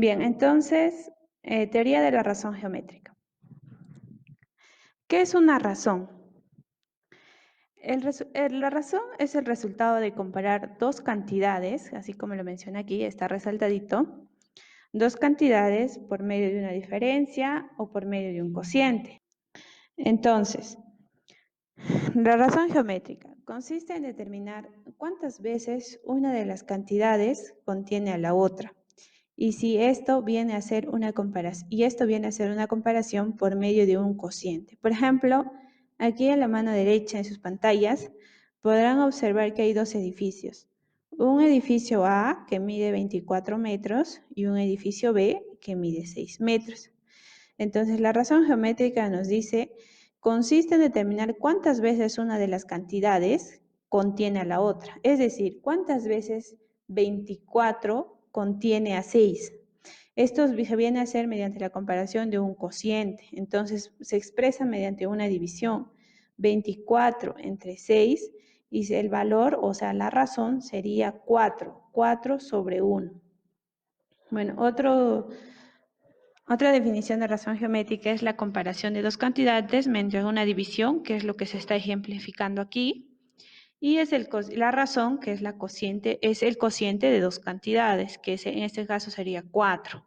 Bien, entonces, teoría de la razón geométrica. ¿Qué es una razón? La razón es el resultado de comparar dos cantidades, así como lo menciona aquí, está resaltadito, dos cantidades por medio de una diferencia o por medio de un cociente. Entonces, la razón geométrica consiste en determinar cuántas veces una de las cantidades contiene a la otra. Y si esto viene a ser una comparación por medio de un cociente. Por ejemplo, aquí en la mano derecha en sus pantallas podrán observar que hay dos edificios. Un edificio A que mide 24 metros y un edificio B que mide 6 metros. Entonces, la razón geométrica nos dice, consiste en determinar cuántas veces una de las cantidades contiene a la otra. Es decir, cuántas veces 24 contiene a 6. Esto viene a ser mediante la comparación de un cociente. Entonces, se expresa mediante una división. 24 entre 6 y el valor, o sea, la razón sería 4. 4 sobre 1. Bueno, otra definición de razón geométrica es la comparación de dos cantidades mediante una división, que es lo que se está ejemplificando aquí, y es la razón, que es el cociente de dos cantidades, que en este caso sería 4.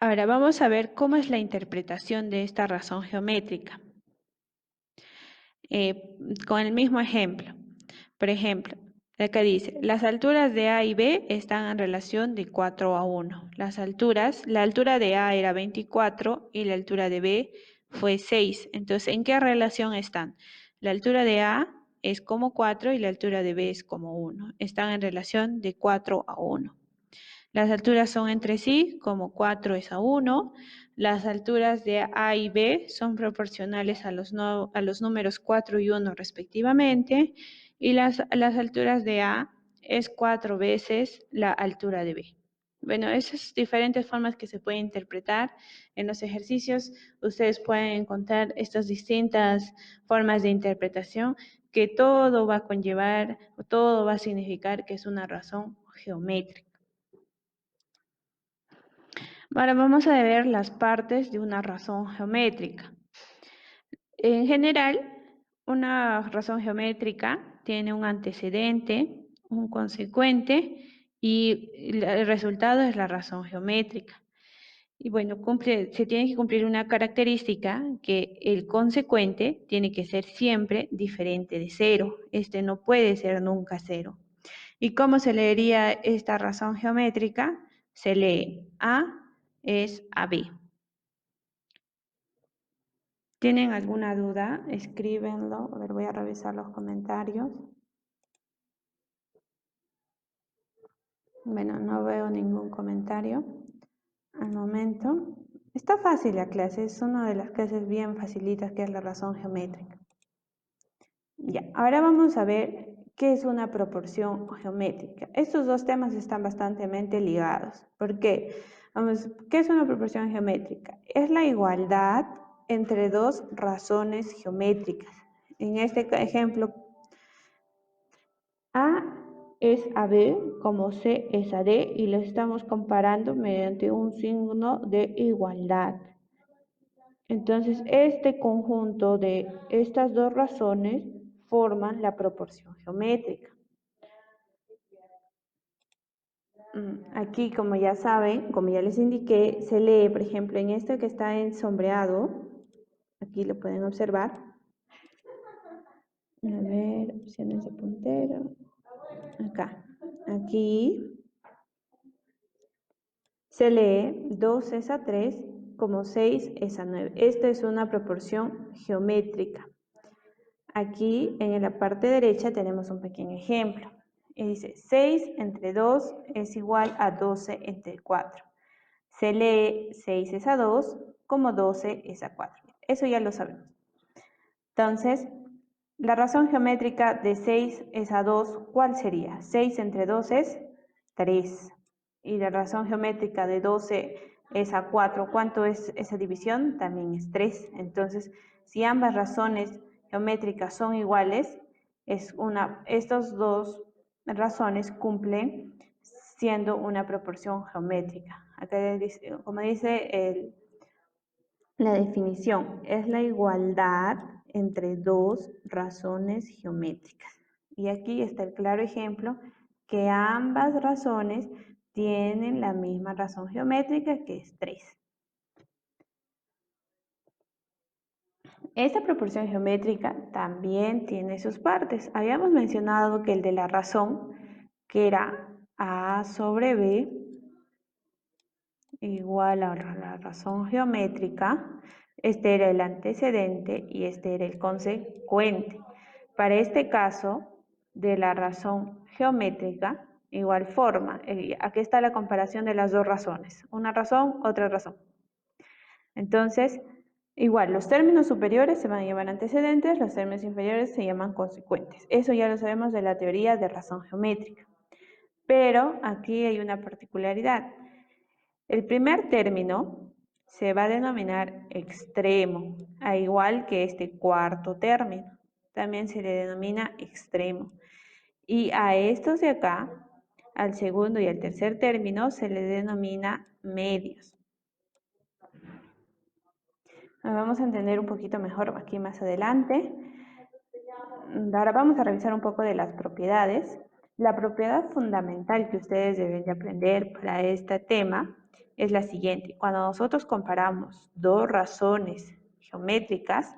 Ahora vamos a ver cómo es la interpretación de esta razón geométrica. Con el mismo ejemplo. Por ejemplo, acá dice, las alturas de A y B están en relación de 4 a 1. La altura de A era 24 y la altura de B fue 6. Entonces, ¿en qué relación están? La altura de A es como 4 y la altura de B es como 1. Están en relación de 4 a 1. Las alturas son entre sí, como 4 es a 1. Las alturas de A y B son proporcionales a los números 4 y 1 respectivamente. Y las alturas de A es 4 veces la altura de B. Bueno, esas diferentes formas que se pueden interpretar en los ejercicios, ustedes pueden encontrar estas distintas formas de interpretación que todo va a conllevar, todo va a significar que es una razón geométrica. Ahora vamos a ver las partes de una razón geométrica. En general, una razón geométrica tiene un antecedente, un consecuente y el resultado es la razón geométrica. Y bueno, se tiene que cumplir una característica que el consecuente tiene que ser siempre diferente de 0. Este no puede ser nunca 0. ¿Y cómo se leería esta razón geométrica? Se lee A es a B. ¿Tienen alguna duda? Escríbenlo. A ver, voy a revisar los comentarios. Bueno, no veo ningún comentario al momento. Está fácil la clase, es una de las clases bien facilitas que es la razón geométrica. Ya, ahora vamos a ver qué es una proporción geométrica. Estos dos temas están bastante ligados. ¿Por qué? ¿Qué es una proporción geométrica? Es la igualdad entre dos razones geométricas. En este ejemplo, A es a B como C es a D y lo estamos comparando mediante un signo de igualdad. Entonces, este conjunto de estas dos razones forman la proporción geométrica. Aquí, como ya saben, como ya les indiqué, se lee, por ejemplo, en este que está en sombreado, aquí lo pueden observar. A ver, opciones de puntero. Acá. Aquí se lee 2 es a 3 como 6 es a 9. Esta es una proporción geométrica. Aquí en la parte derecha tenemos un pequeño ejemplo. Y dice 6 entre 2 es igual a 12 entre 4. Se lee 6 es a 2 como 12 es a 4. Eso ya lo sabemos. Entonces, la razón geométrica de 6 es a 2, ¿cuál sería? 6 entre 2 es 3. Y la razón geométrica de 12 es a 4, ¿cuánto es esa división? También es 3. Entonces, si ambas razones geométricas son iguales, estas dos razones cumplen siendo una proporción geométrica. Acá como dice la definición, es la igualdad entre dos razones geométricas. Y aquí está el claro ejemplo que ambas razones tienen la misma razón geométrica, que es 3. Esta proporción geométrica también tiene sus partes. Habíamos mencionado que el de la razón, que era A sobre B, igual a la razón geométrica, este era el antecedente y este era el consecuente. Para este caso, de la razón geométrica, igual forma. Aquí está la comparación de las dos razones. Una razón, otra razón. Entonces, igual, los términos superiores se van a llamar antecedentes, los términos inferiores se llaman consecuentes. Eso ya lo sabemos de la teoría de razón geométrica. Pero aquí hay una particularidad. El primer término se va a denominar extremo, al igual que este cuarto término. También se le denomina extremo. Y a estos de acá, al segundo y al tercer término, se le denomina medios. Nos vamos a entender un poquito mejor aquí más adelante. Ahora vamos a revisar un poco de las propiedades. La propiedad fundamental que ustedes deben de aprender para este tema es la siguiente. Cuando nosotros comparamos dos razones geométricas,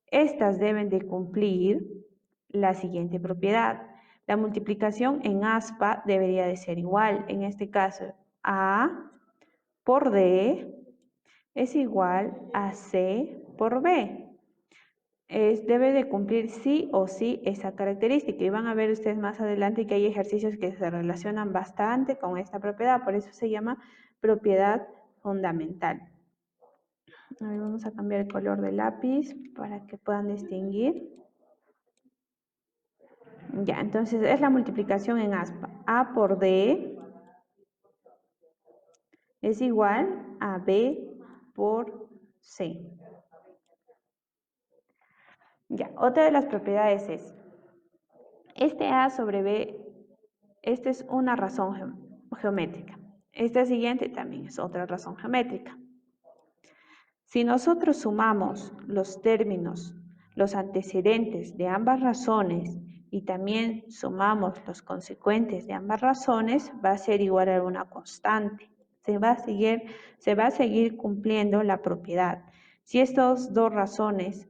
estas deben de cumplir la siguiente propiedad. La multiplicación en aspa debería de ser igual. En este caso, A por D es igual a C por B. Debe de cumplir sí o sí esa característica, y van a ver ustedes más adelante que hay ejercicios que se relacionan bastante con esta propiedad, por eso se llama propiedad fundamental. A ver, vamos a cambiar el color del lápiz para que puedan distinguir. Ya, entonces es la multiplicación en aspa. A por D es igual a B por C. Ya, otra de las propiedades es, este A sobre B, esta es una razón geométrica. Esta siguiente también es otra razón geométrica. Si nosotros sumamos los términos, los antecedentes de ambas razones y también sumamos los consecuentes de ambas razones, va a ser igual a una constante. Se va a seguir cumpliendo la propiedad. Si estas dos razones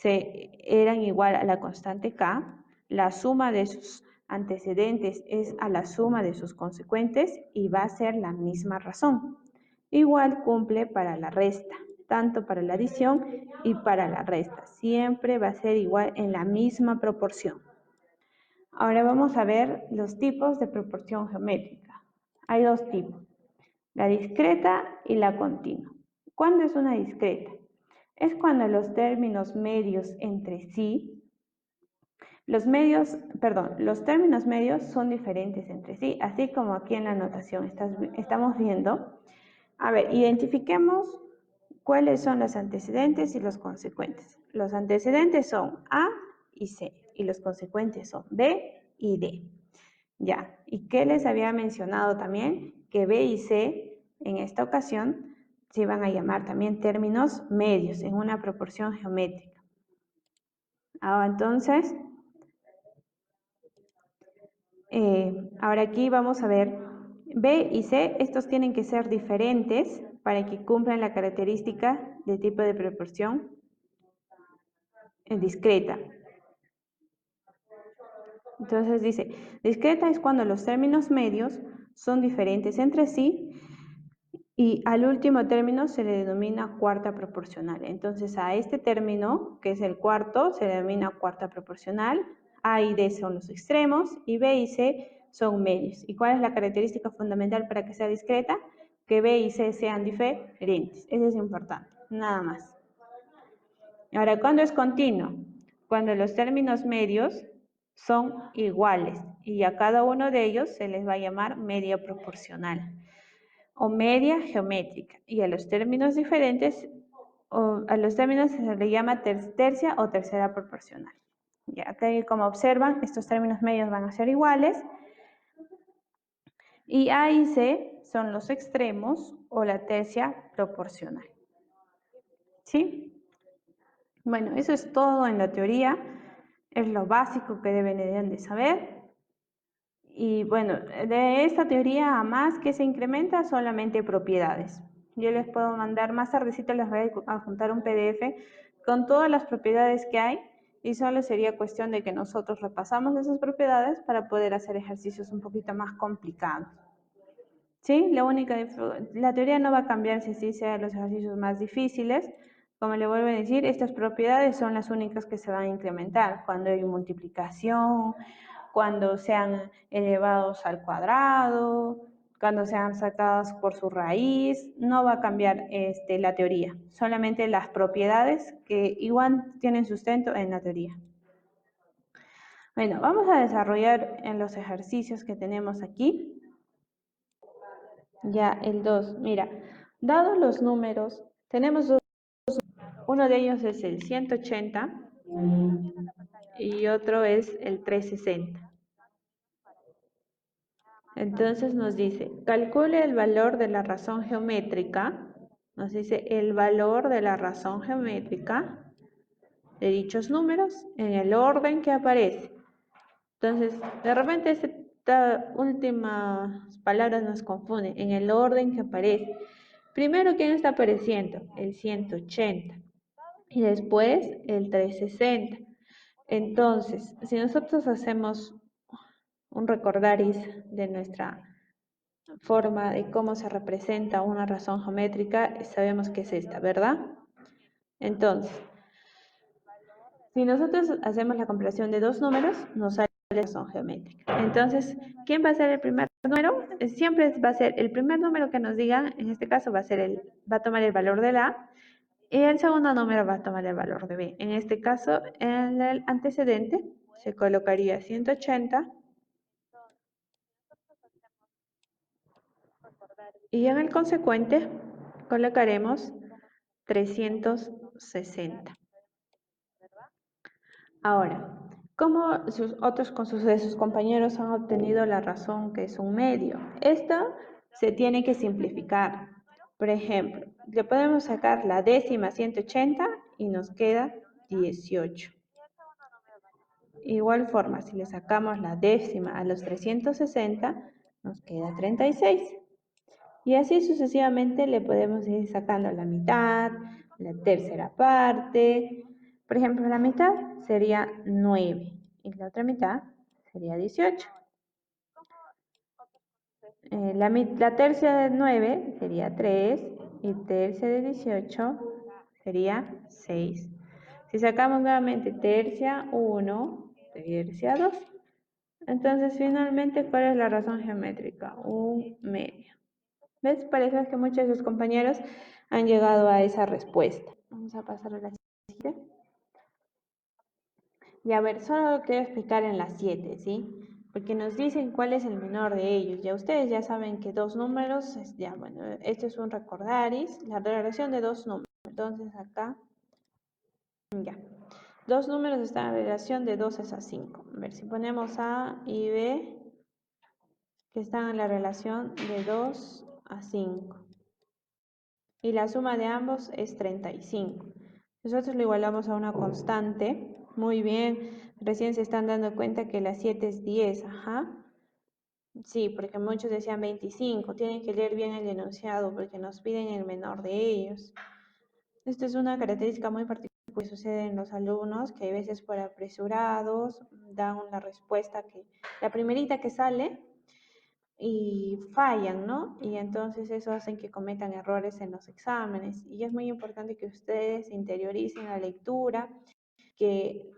eran igual a la constante K, la suma de sus antecedentes es a la suma de sus consecuentes y va a ser la misma razón. Igual cumple para la resta, tanto para la adición y para la resta. Siempre va a ser igual en la misma proporción. Ahora vamos a ver los tipos de proporción geométrica. Hay dos tipos, la discreta y la continua. ¿Cuándo es una discreta? Es cuando los términos medios entre sí, los términos medios son diferentes entre sí, así como aquí en la notación estamos viendo. A ver, identifiquemos cuáles son los antecedentes y los consecuentes. Los antecedentes son A y C, y los consecuentes son B y D. Ya, ¿y qué les había mencionado también? Que B y C en esta ocasión se iban a llamar también términos medios en una proporción geométrica. Entonces, ahora aquí vamos a ver B y C, estos tienen que ser diferentes para que cumplan la característica de tipo de proporción discreta. Entonces dice, discreta es cuando los términos medios son diferentes entre sí y al último término se le denomina cuarta proporcional. Entonces a este término, que es el cuarto, se le denomina cuarta proporcional. A y D son los extremos y B y C son medios. ¿Y cuál es la característica fundamental para que sea discreta? Que B y C sean diferentes. Eso es importante, nada más. Ahora, ¿cuándo es continuo? Cuando los términos medios son iguales y a cada uno de ellos se les va a llamar media proporcional o media geométrica, y a los términos diferentes, a los términos se le llama tercia o tercera proporcional. Ya, acá como observan, estos términos medios van a ser iguales Y A y C son los extremos o la tercia proporcional. ¿Sí? Bueno, eso es todo en la teoría. Es lo básico que deberían de saber. Y bueno, de esta teoría a más que se incrementa solamente propiedades. Yo les puedo mandar más tardecito, les voy a juntar un PDF con todas las propiedades que hay y solo sería cuestión de que nosotros repasamos esas propiedades para poder hacer ejercicios un poquito más complicados. ¿Sí? La teoría no va a cambiar si sí sean los ejercicios más difíciles. Como le vuelvo a decir, estas propiedades son las únicas que se van a incrementar cuando hay multiplicación, cuando sean elevados al cuadrado, cuando sean sacadas por su raíz. No va a cambiar la teoría, solamente las propiedades que igual tienen sustento en la teoría. Bueno, vamos a desarrollar en los ejercicios que tenemos aquí. Ya, el 2. Mira, dados los números, tenemos dos. Uno de ellos es el 180 y otro es el 360. Entonces nos dice, calcule el valor de la razón geométrica. Nos dice el valor de la razón geométrica de dichos números en el orden que aparece. Entonces, de repente estas últimas palabras nos confunden en el orden que aparece. Primero, ¿quién está apareciendo? El 180 y después el 360. Entonces, si nosotros hacemos un recordaris de nuestra forma de cómo se representa una razón geométrica, sabemos que es esta, ¿verdad? Entonces, si nosotros hacemos la comparación de dos números, nos sale la razón geométrica. Entonces, ¿quién va a ser el primer número? Siempre va a ser el primer número que nos diga, en este caso va a tomar el valor de A, y el segundo número va a tomar el valor de B. En este caso, en el antecedente se colocaría 180 y en el consecuente colocaremos 360. Ahora, ¿cómo otros de sus compañeros han obtenido la razón que es un medio? Esto se tiene que simplificar. Por ejemplo, le podemos sacar la décima 180 y nos queda 18. Igual forma, si le sacamos la décima a los 360, nos queda 36. Y así sucesivamente le podemos ir sacando la mitad, la tercera parte. Por ejemplo, la mitad sería 9 y la otra mitad sería 18. La tercia de 9 sería 3 y tercia de 18 sería 6. Si sacamos nuevamente tercia 1, tercia 2, entonces finalmente, ¿cuál es la razón geométrica? Un medio. ¿Ves? Parece que muchos de sus compañeros han llegado a esa respuesta. Vamos a pasar a la siguiente. Y a ver, solo lo quiero explicar en las 7, ¿sí? Porque nos dicen cuál es el menor de ellos. Ya ustedes ya saben que dos números, ya bueno, esto es un recordaris, la relación de dos números. Entonces acá, ya. Dos números están en relación de 2 a 5. A ver, si ponemos A y B, que están en la relación de 2 a 5. Y la suma de ambos es 35. Nosotros lo igualamos a una constante. Muy bien, recién se están dando cuenta que la 7 es 10, ajá. Sí, porque muchos decían 25. Tienen que leer bien el enunciado porque nos piden el menor de ellos. Esto es una característica muy particular que sucede en los alumnos, que a veces por apresurados dan una respuesta que la primerita que sale y fallan, ¿no? Y entonces eso hace que cometan errores en los exámenes. Y es muy importante que ustedes interioricen la lectura, que,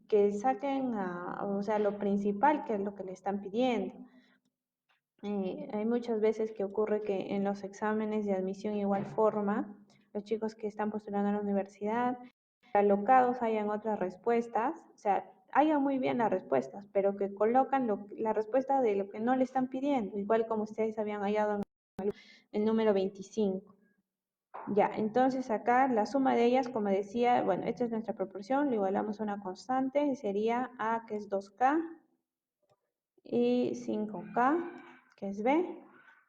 que saquen, o sea, lo principal, que es lo que le están pidiendo. Hay muchas veces que ocurre que en los exámenes de admisión igual forma, los chicos que están postulando a la universidad, alocados hayan otras respuestas, o sea, hayan muy bien las respuestas, pero que colocan la respuesta de lo que no le están pidiendo, igual como ustedes habían hallado en el número 25. Ya, entonces acá la suma de ellas, como decía, bueno, esta es nuestra proporción, lo igualamos a una constante, sería A, que es 2K, y 5K, que es B.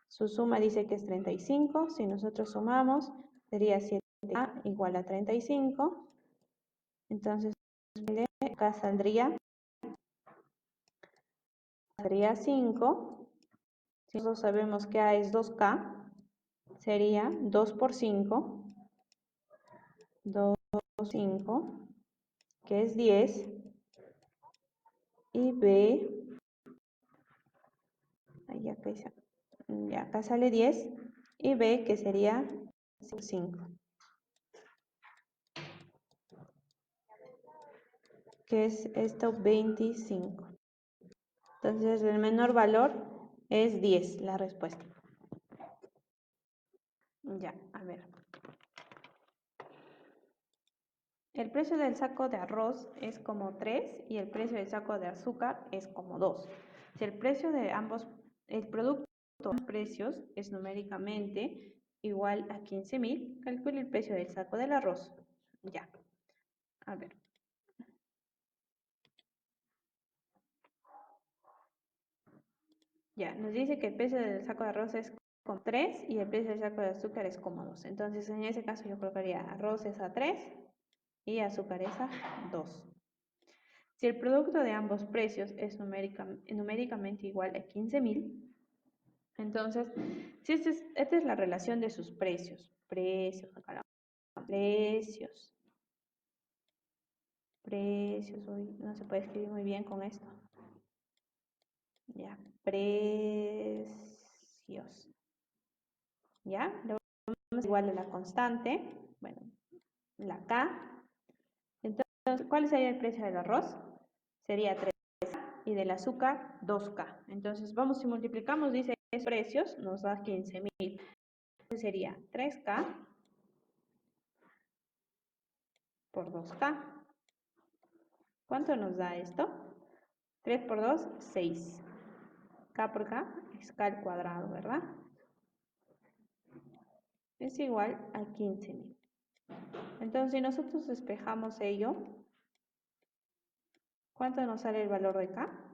Su suma dice que es 35. Si nosotros sumamos, sería 7A igual a 35. Entonces, acá saldría 5. Si nosotros sabemos que A es 2K, sería 2 por 5. 2 por 5, que es 10. Y B, ahí acá sale 10. Y B, que sería 5, que es esto 25. Entonces el menor valor es 10, la respuesta. Ya, a ver. El precio del saco de arroz es como 3 y el precio del saco de azúcar es como 2. Si el precio de el producto de ambos precios es numéricamente igual a 15.000, calcule el precio del saco del arroz. Ya, a ver. Ya, nos dice que el precio del saco de arroz es como 3 y el precio del saco de azúcar es como 2. Entonces, en ese caso yo colocaría arroz es a 3 y azúcar es a 2. Si el producto de ambos precios es numéricamente igual a 15.000, entonces, si esta es la relación de sus precios. Precios. Uy, no se puede escribir muy bien con esto. Ya, precios. ¿Ya? Lo vamos igual a la constante, bueno, la K. Entonces, ¿cuál sería el precio del arroz? Sería 3K y del azúcar 2K. Entonces, vamos y multiplicamos, dice precios, nos da 15.000. Entonces sería 3K por 2K. ¿Cuánto nos da esto? 3 por 2, 6. K por K es K al cuadrado, ¿verdad? Es igual a 15.000. Entonces, si nosotros despejamos ello, ¿cuánto nos sale el valor de K?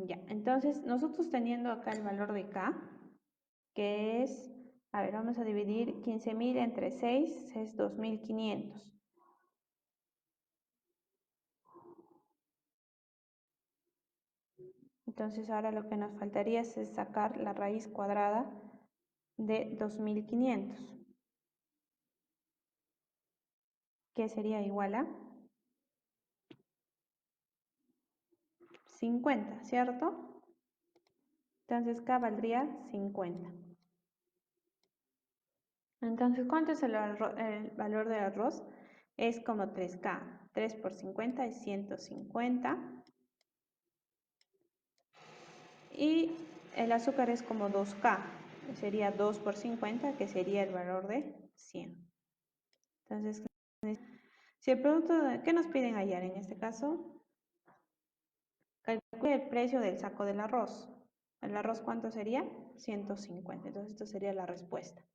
Ya, entonces nosotros teniendo acá el valor de K, que es, a ver, vamos a dividir 15.000 entre 6, es 2.500. Entonces ahora lo que nos faltaría es sacar la raíz cuadrada de 2.500, que sería igual a 50, ¿cierto? Entonces K valdría 50. Entonces, ¿cuánto es el valor del arroz? Es como 3K. 3 por 50 es 150. Y el azúcar es como 2K. Sería 2 por 50, que sería el valor de 100. Entonces, si el producto, ¿qué nos piden hallar en este caso? Calcule el precio del saco del arroz. ¿El arroz cuánto sería? 150. Entonces, esto sería la respuesta.